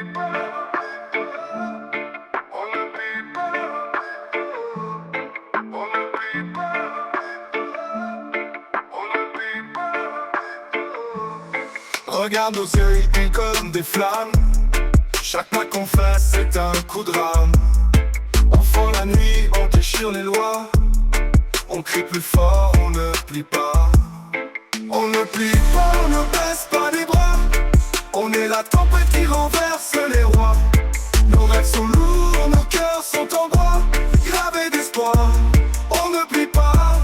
plie pas, on ne plie pas, on ne plie pas, on ne plie pas. Regarde nos yeux, ils brillent comme des flammes. Chaque pas qu'on fait, c'est un coup de rame. Enfant la nuit, on déchire les lois. On crie plus fort, on ne plie pas. On ne plie pas, on ne baisse pas les bras. On est la tempête qui renverse les rois. Nos rêves sont lourds, nos cœurs sont en bois, gravés d'espoir. On ne plie pas.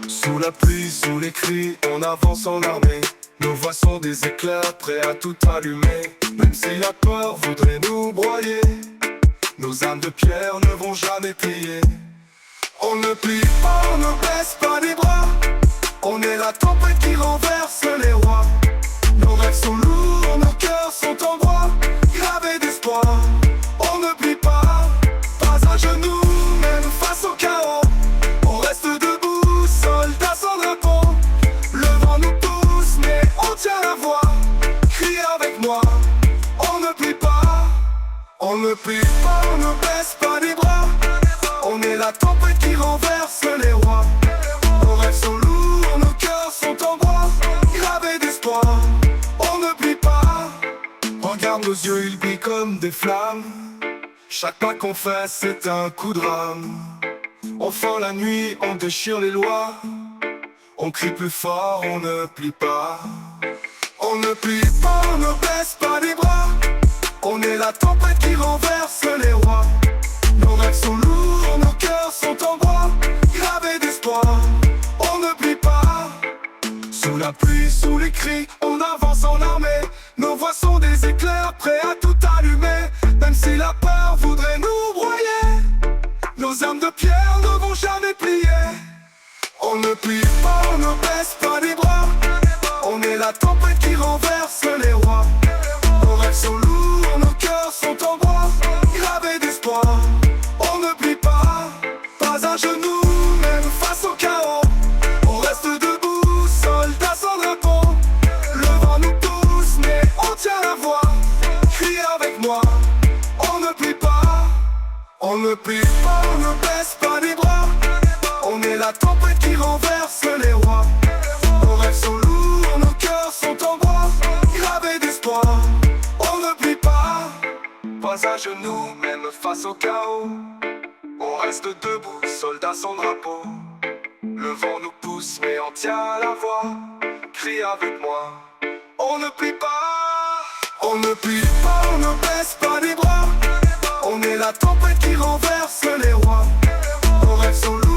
Sous la pluie, sous les cris, on avance en armée. Nos voix sont des éclairs, prêts à tout allumer. Même si la peur voudrait nous broyer, nos âmes de pierre ne vont jamais plier. On ne plie pas, on ne baisse pas les bras. On est la tempête qui renverse les rois. Nos rêves sont lourds, nos cœurs sont en bois, gravés d'espoir. On ne plie pas, pas à genoux, même face au chaos. On reste debout, soldats sans drapeau. Le vent nous pousse, mais on tient la voix. Crie avec moi, on ne plie pas. On ne plie pas, on ne baisse pas les bras. On est la tempête qui renverse les rois. Nos rêves sont lourds, nos cœurs sont en bois, gravés d'espoir. On ne plie pas. Regarde nos yeux, ils brillent comme des flammes. Chaque pas qu'on fait, c'est un coup de rame. On fend la nuit, on déchire les lois. On crie plus fort, on ne plie pas. On ne plie pas, on ne baisse pas les bras. On est la tempête qui renverse les rois. Nos rêves sont lourds, nos cœurs sont en bois, gravés d'espoir. On ne plie pas. Sous la pluie, sous les cris, on avance en armée. Nos voix sont des éclairs, prêts à tout allumer. Même si la peur voudrait nous broyer, nos âmes de pierre ne vont jamais plier. On ne plie pas, on ne baisse pas les bras. On est la tempête qui renverse les rois. Nos rêves sont lourds, nos cœurs sont en bois, gravés d'espoir. On ne plie pas, pas à genoux, même face au chaos. On reste debout, soldats sans drapeau. Le vent nous pousse, mais on tient la voix. Crie avec moi, on ne plie pas. On ne plie pas, on ne baisse pas les bras. On est la tempête qui renverse les rois. Nos rêves sont lourds, nos cœurs sont en bois, gravés d'espoir. On ne plie pas, pas à genoux, même face au chaos. On reste debout, soldats sans drapeau. Le vent nous pousse, mais on tient la voix. Crie avec moi, on ne plie pas. On ne plie pas, on ne baisse pas les bras. On est la tempête qui renverse les rois. Nos rêves sont lourds.